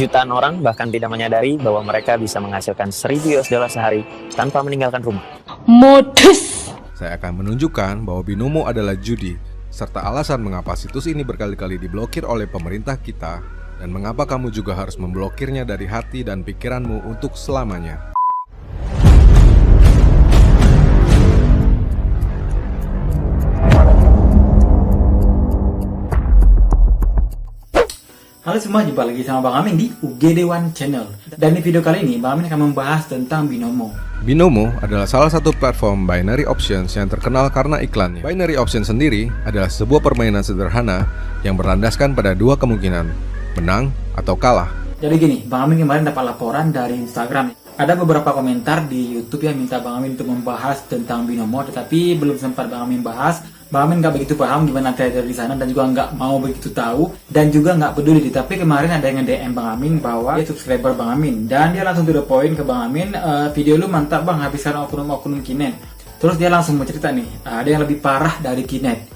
Jutaan orang bahkan tidak menyadari bahwa mereka bisa menghasilkan $1.000 sehari tanpa meninggalkan rumah. Modus. Saya akan menunjukkan bahwa Binomo adalah judi, serta alasan mengapa situs ini berkali-kali diblokir oleh pemerintah kita, dan mengapa kamu juga harus memblokirnya dari hati dan pikiranmu untuk selamanya. Halo semua, jumpa lagi sama Bang Amin di UGD One Channel. Dan di video kali ini, Bang Amin akan membahas tentang Binomo. Binomo adalah salah satu platform binary options yang terkenal karena iklannya. Binary options sendiri adalah sebuah permainan sederhana yang berlandaskan pada dua kemungkinan, menang atau kalah. Jadi gini, Bang Amin kemarin dapat laporan dari Instagram. Ada beberapa komentar di YouTube yang minta Bang Amin untuk membahas tentang Binomo, tetapi belum sempat Bang Amin bahas. Bang Amin nggak begitu paham gimana trader di sana dan juga nggak mau begitu tahu dan juga nggak peduli. Tapi kemarin ada yang nge-DM Bang Amin bahwa dia subscriber Bang Amin dan dia langsung to the point ke Bang Amin, video lu mantap Bang, habiskan oknum-oknum Kinet. Terus dia langsung mau cerita nih, ada yang lebih parah dari Kinet.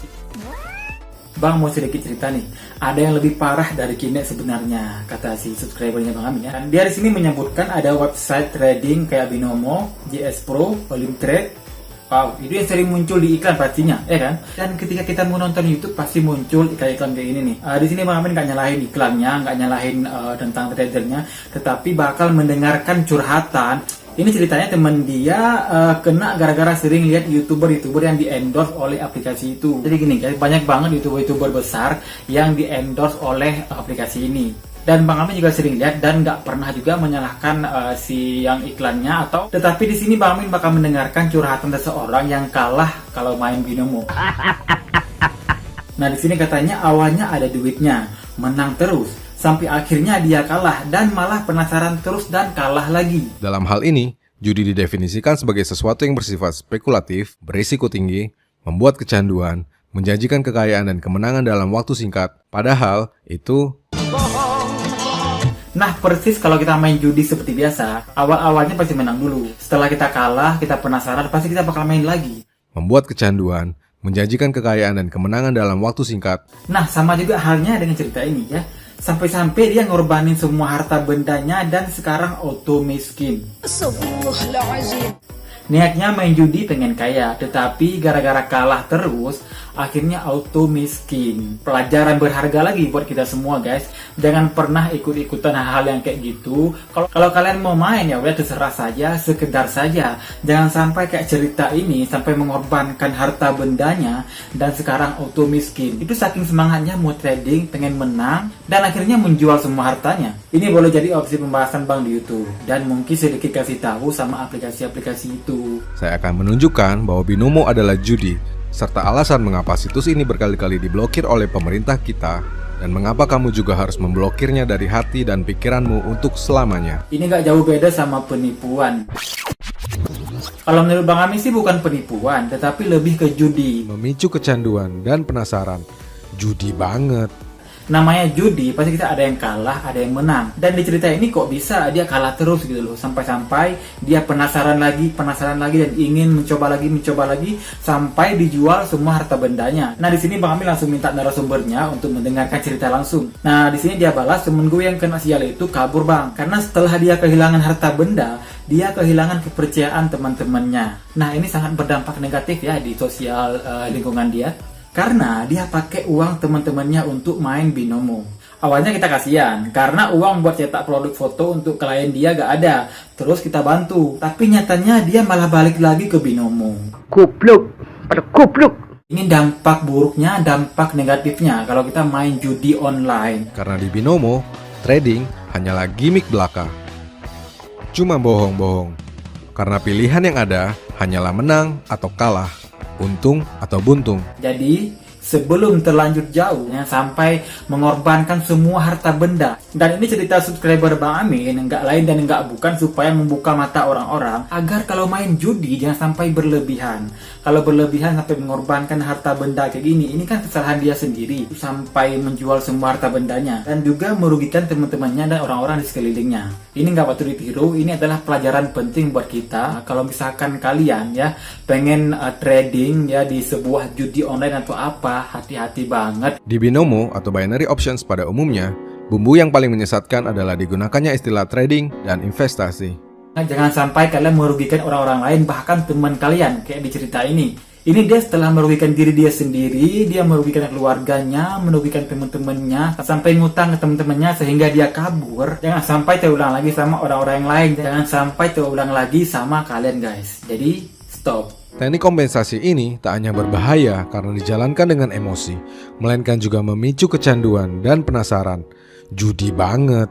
Bang mau sedikit cerita nih, ada yang lebih parah dari Kinet sebenarnya, kata si subscribernya Bang Amin ya. Dan dia di sini menyebutkan ada website trading kayak Binomo, JS Pro, Olim Trade. Wow, itu yang sering muncul di iklan pastinya, ya kan? Dan ketika kita mau nonton YouTube pasti muncul iklan-iklan kayak ini nih. Di sini Bang Amin nggak nyalahin iklannya, nggak nyalahin tentang tradernya, tetapi bakal mendengarkan curhatan. Ini ceritanya teman dia kena gara-gara sering lihat youtuber yang di-endorse oleh aplikasi itu. Jadi gini guys, banyak banget youtuber besar yang di-endorse oleh aplikasi ini. Dan Bang Amin juga sering lihat dan nggak pernah juga menyalahkan si yang iklannya atau. Tetapi di sini Bang Amin bakal mendengarkan curhatan seseorang yang kalah kalau main Binomo. Nah di sini katanya awalnya ada duitnya, menang terus. Sampai akhirnya dia kalah dan malah penasaran terus dan kalah lagi. Dalam hal ini, judi didefinisikan sebagai sesuatu yang bersifat spekulatif, berisiko tinggi, membuat kecanduan, menjanjikan kekayaan dan kemenangan dalam waktu singkat. Padahal itu Nah persis kalau kita main judi seperti biasa, awal-awalnya pasti menang dulu. Setelah kita kalah, kita penasaran, pasti kita bakal main lagi. membuat kecanduan, menjanjikan kekayaan dan kemenangan dalam waktu singkat. Nah sama juga halnya dengan cerita ini ya. Sampai-sampai dia ngorbanin semua harta bendanya dan sekarang auto miskin. Niatnya main judi pengen kaya, tetapi gara-gara kalah terus, akhirnya auto miskin. Pelajaran berharga lagi buat kita semua guys. Jangan pernah ikut-ikutan hal-hal yang kayak gitu. Kalau kalian mau main ya udah terserah saja, sekedar saja. Jangan sampai kayak cerita ini sampai mengorbankan harta bendanya dan sekarang auto miskin. Itu saking semangatnya mau trading, pengen menang dan akhirnya menjual semua hartanya. Ini boleh jadi opsi pembahasan Bang di YouTube dan mungkin sedikit kasih tahu sama aplikasi-aplikasi itu. Saya akan menunjukkan bahwa Binomo adalah judi, serta alasan mengapa situs ini berkali-kali diblokir oleh pemerintah kita, dan mengapa kamu juga harus memblokirnya dari hati dan pikiranmu untuk selamanya. Ini gak jauh beda sama penipuan. Kalau menurut Bang Amin sih bukan penipuan, tetapi lebih ke judi. Memicu kecanduan dan penasaran. Judi banget. Namanya judi, pasti kita ada yang kalah, ada yang menang. Dan di cerita ini kok bisa dia kalah terus gitu loh. Sampai-sampai dia penasaran lagi dan ingin mencoba lagi sampai dijual semua harta bendanya. Nah di sini Bang Amin langsung minta narasumbernya untuk mendengarkan cerita langsung. Nah di sini dia balas, temen gue yang kena sial itu kabur Bang, karena setelah dia kehilangan harta benda, dia kehilangan kepercayaan teman-temannya. Nah ini sangat berdampak negatif ya di sosial lingkungan dia. Karena dia pakai uang teman-temannya untuk main Binomo. Awalnya kita kasihan, karena uang buat cetak produk foto untuk klien dia gak ada. Terus kita bantu, tapi nyatanya dia malah balik lagi ke Binomo. Goblok, pada goblok. Ini dampak buruknya, dampak negatifnya kalau kita main judi online. Karena di Binomo, trading hanyalah gimmick belaka. Cuma bohong-bohong. Karena pilihan yang ada hanyalah menang atau kalah, untung atau buntung. Jadi sebelum terlanjur jauh ya, sampai mengorbankan semua harta benda. Dan ini cerita subscriber Bang Amin, nggak lain dan nggak bukan supaya membuka mata orang-orang agar kalau main judi jangan sampai berlebihan. Kalau berlebihan sampai mengorbankan harta benda kayak gini, ini kan kesalahan dia sendiri sampai menjual semua harta bendanya dan juga merugikan teman-temannya dan orang-orang di sekelilingnya. Ini nggak patut ditiru, ini adalah pelajaran penting buat kita. Kalau misalkan kalian ya pengen trading ya di sebuah judi online atau apa, hati-hati banget. Di Binomo atau binary options pada umumnya, Bumbu yang paling menyesatkan adalah digunakannya istilah trading dan investasi. Nah, jangan sampai kalian merugikan orang-orang lain, bahkan teman kalian, kayak di cerita ini. Ini dia setelah merugikan diri dia sendiri, dia merugikan keluarganya, merugikan teman-temannya, sampai ngutang ke teman-temannya sehingga dia kabur. Jangan sampai terulang lagi sama orang-orang yang lain. Jangan sampai terulang lagi sama kalian, guys. Jadi, stop. Teknik kompensasi ini tak hanya berbahaya karena dijalankan dengan emosi, melainkan juga memicu kecanduan dan penasaran. Judi banget.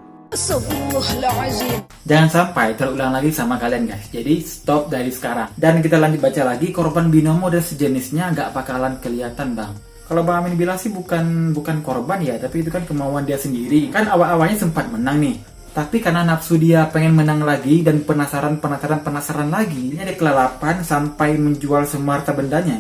Jangan sampai terulang lagi sama kalian, guys. Jadi stop dari sekarang. Dan kita lanjut baca lagi, korban binomo dan sejenisnya nggak bakalan kelihatan, Bang. Kalau Bang Amin bilang sih bukan korban ya, tapi itu kan kemauan dia sendiri. Kan awal-awalnya sempat menang nih. Tapi karena nafsu dia pengen menang lagi dan penasaran lagi, ini ada kelalapan sampai menjual semua harta bendanya.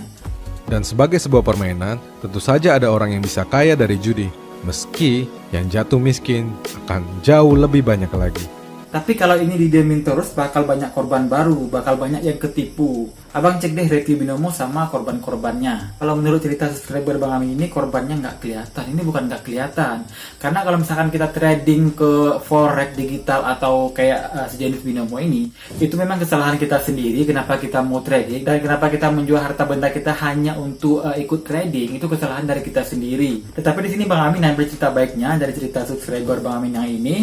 Dan sebagai sebuah permainan, tentu saja ada orang yang bisa kaya dari judi. Meski yang jatuh miskin akan jauh lebih banyak lagi. Tapi kalau ini didiemin terus, bakal banyak korban baru, bakal banyak yang ketipu. Abang cek deh review binomo sama korban-korbannya. Kalau menurut cerita subscriber Bang Amin ini, korbannya nggak kelihatan. Ini bukan nggak kelihatan. Karena kalau misalkan kita trading ke forex digital atau kayak sejenis binomo ini, itu memang kesalahan kita sendiri. Kenapa kita mau trading dan kenapa kita menjual harta benda kita hanya untuk ikut trading, itu kesalahan dari kita sendiri. Tetapi di sini Bang Amin ambil cerita baiknya dari cerita subscriber Bang Amin yang ini.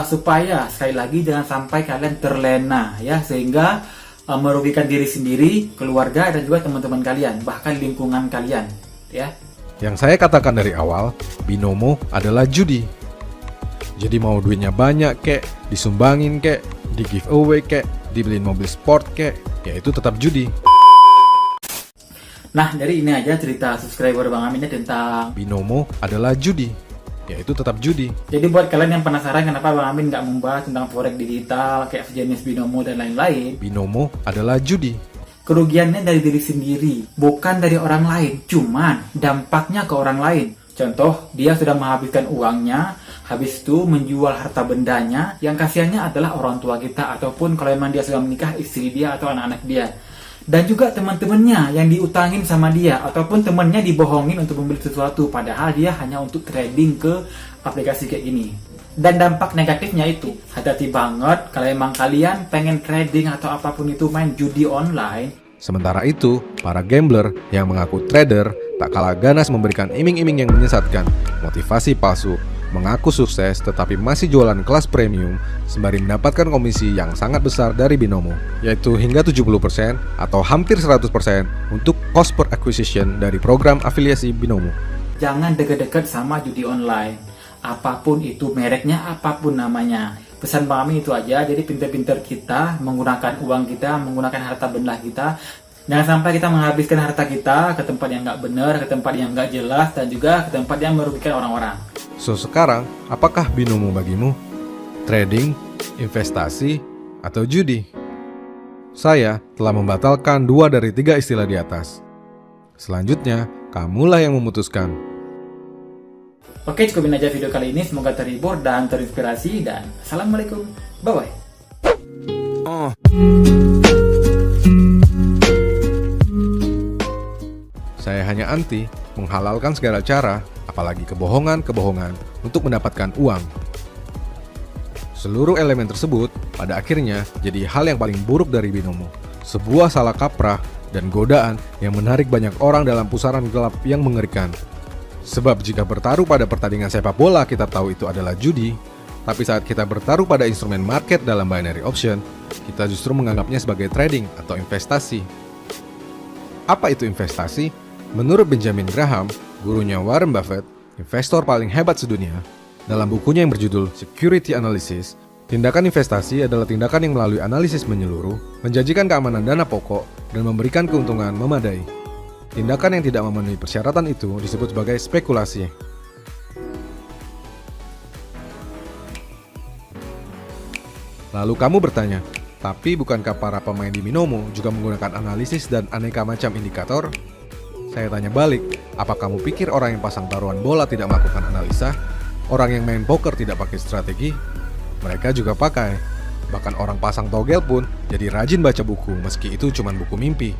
Supaya sekali lagi jangan sampai kalian terlena ya, sehingga merugikan diri sendiri, keluarga dan juga teman-teman kalian, bahkan lingkungan kalian ya. Yang saya katakan dari awal, binomo adalah judi. Jadi mau duitnya banyak kek, disumbangin kek, di giveaway kek, dibeliin mobil sport kek, ya itu tetap judi. Nah, dari ini aja cerita subscriber Bang Aminnya tentang Binomo adalah judi, yaitu tetap judi. Jadi buat kalian yang penasaran kenapa Bang Amin nggak membahas tentang forex digital kayak sejenis binomo dan lain-lain, Binomo adalah judi. Kerugiannya dari diri sendiri, bukan dari orang lain, cuman dampaknya ke orang lain. Contoh, dia sudah menghabiskan uangnya, habis itu menjual harta bendanya, yang kasihannya adalah orang tua kita, ataupun kalau memang dia sudah menikah, istri dia atau anak-anak dia. Dan juga teman-temannya yang diutangin sama dia, ataupun temannya dibohongin untuk membeli sesuatu, padahal dia hanya untuk trading ke aplikasi kayak gini. Dan dampak negatifnya itu, hati-hati banget kalau emang kalian pengen trading atau apapun itu main judi online. Sementara itu, para gambler yang mengaku trader tak kalah ganas memberikan iming-iming yang menyesatkan, motivasi palsu, mengaku sukses tetapi masih jualan kelas premium sembari mendapatkan komisi yang sangat besar dari binomo, yaitu hingga 70% atau hampir 100% untuk cost per acquisition dari program afiliasi binomo. Jangan deket-deket sama judi online, apapun itu mereknya, apapun namanya. Pesan Bang Amin itu aja, jadi pinter-pinter kita menggunakan uang kita, menggunakan harta benda kita. Jangan sampai kita menghabiskan harta kita ke tempat yang nggak benar, ke tempat yang nggak jelas, dan juga ke tempat yang merugikan orang-orang. So sekarang, apakah binomo bagimu? Trading, investasi, atau judi? Saya telah membatalkan 2 dari 3 istilah di atas. Selanjutnya, kamulah yang memutuskan. Oke, cukupin aja video kali ini. Semoga terhibur dan terinspirasi. Dan assalamualaikum. Bye-bye. Saya hanya anti menghalalkan segala cara, apalagi kebohongan-kebohongan untuk mendapatkan uang. Seluruh elemen tersebut pada akhirnya jadi hal yang paling buruk dari binomo. Sebuah salah kaprah dan godaan yang menarik banyak orang dalam pusaran gelap yang mengerikan. Sebab jika bertaruh pada pertandingan sepak bola kita tahu itu adalah judi, tapi saat kita bertaruh pada instrumen market dalam binary option, kita justru menganggapnya sebagai trading atau investasi. Apa itu investasi? Menurut Benjamin Graham, gurunya Warren Buffett, investor paling hebat sedunia, dalam bukunya yang berjudul Security Analysis, tindakan investasi adalah tindakan yang melalui analisis menyeluruh, menjanjikan keamanan dana pokok, dan memberikan keuntungan memadai. Tindakan yang tidak memenuhi persyaratan itu disebut sebagai spekulasi. Lalu kamu bertanya, tapi bukankah para pemain di binomo juga menggunakan analisis dan aneka macam indikator? Saya tanya balik, apa kamu pikir orang yang pasang taruhan bola tidak melakukan analisa? Orang yang main poker tidak pakai strategi? Mereka juga pakai. Bahkan orang pasang togel pun jadi rajin baca buku meski itu cuma buku mimpi.